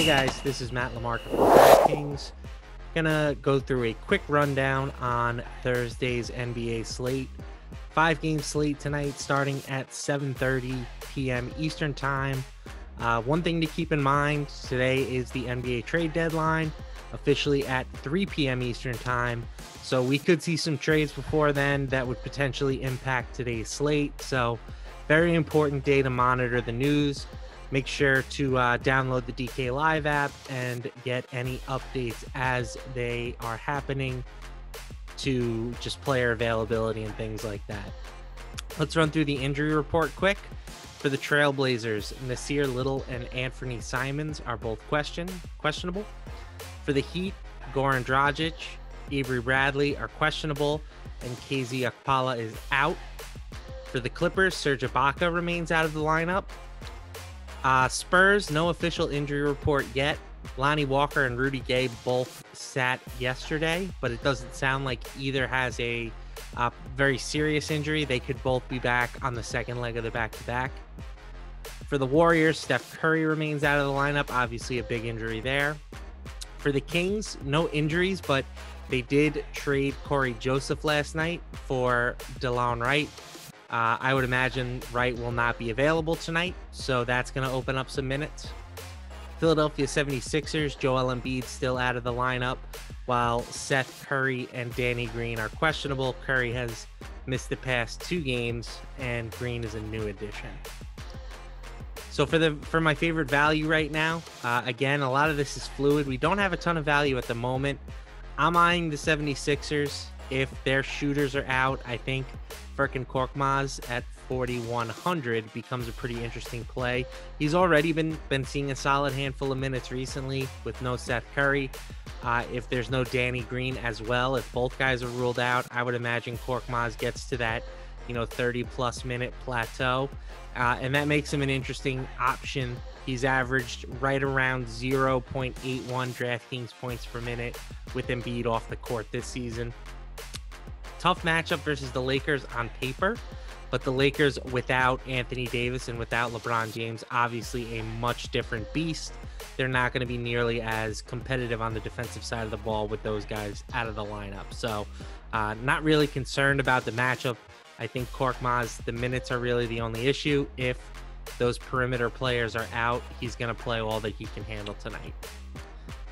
Hey guys, this is Matt LaMarca from DraftKings. Gonna go through a quick rundown on Thursday's NBA slate. 5-game slate tonight starting at 7:30 p.m. Eastern Time. One thing to keep in mind, today is the NBA trade deadline, officially at 3 p.m. Eastern Time. So we could see some trades before then that would potentially impact today's slate. So very important day to monitor the news. Make sure to download the DK Live app and get any updates as they are happening to just player availability and things like that. Let's run through the injury report quick. For the Trailblazers, Nasir Little and Anthony Simons are both questionable. For the Heat, Goran Dragic, Avery Bradley are questionable, and KZ Okpala is out. For the Clippers, Serge Ibaka remains out of the lineup. Spurs, no official injury report yet. Lonnie Walker and Rudy Gay both sat yesterday, but it doesn't sound like either has a very serious injury. They could both be back on the second leg of the back-to-back. For the Warriors, Steph Curry remains out of the lineup. Obviously a big injury there. For the Kings, no injuries, but they did trade Corey Joseph last night for DeLon Wright. I would imagine Wright will not be available tonight, so that's going to open up some minutes. Philadelphia 76ers, Joel Embiid still out of the lineup, while Seth Curry and Danny Green are questionable. Curry has missed the past 2 games, and Green is a new addition. So for my favorite value right now, again, a lot of this is fluid. We don't have a ton of value at the moment. I'm eyeing the 76ers. If their shooters are out, I think Furkan Korkmaz at 4,100 becomes a pretty interesting play. He's already been seeing a solid handful of minutes recently with no Seth Curry. If there's no Danny Green as well, if both guys are ruled out, I would imagine Korkmaz gets to that 30-plus minute plateau, and that makes him an interesting option. He's averaged right around 0.81 DraftKings points per minute with Embiid off the court this season. Tough matchup versus the Lakers on paper, but the Lakers without Anthony Davis and without LeBron James, obviously a much different beast. They're not going to be nearly as competitive on the defensive side of the ball with those guys out of the lineup. So not really concerned about the matchup. I think Korkmaz, the minutes are really the only issue. If those perimeter players are out, he's going to play all that he can handle tonight.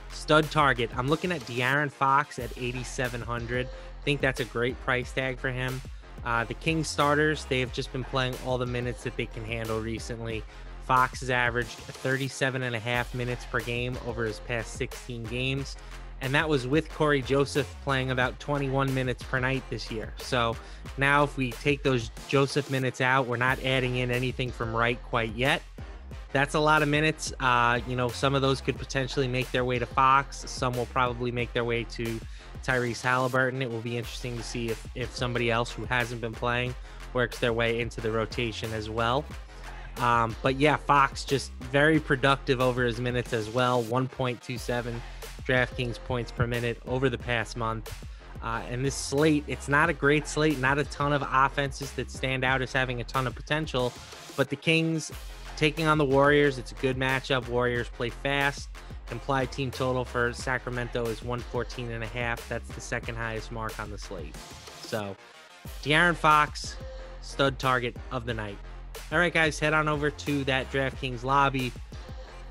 Stud target, I'm looking at De'Aaron Fox at 8,700. I think that's a great price tag for him. The Kings starters, they have just been playing all the minutes that they can handle recently. Fox has averaged 37.5 minutes per game over his past 16 games. And that was with Corey Joseph playing about 21 minutes per night this year. So now if we take those Joseph minutes out, we're not adding in anything from Wright quite yet. That's a lot of minutes. Some of those could potentially make their way to Fox. Some will probably make their way to Tyrese Halliburton. It will be interesting to see if somebody else who hasn't been playing works their way into the rotation as well. But yeah, Fox just very productive over his minutes as well. 1.27 DraftKings points per minute over the past month. And this slate, it's not a great slate, not a ton of offenses that stand out as having a ton of potential, but the Kings taking on the Warriors, it's a good matchup. Warriors play fast. Implied team total for Sacramento is 114.5. That's the second highest mark on the slate. So De'Aaron Fox, stud target of the night. All right, guys, head on over to that DraftKings lobby.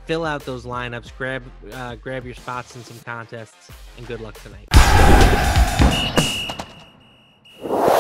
Fill out those lineups, grab your spots in some contests, and good luck tonight.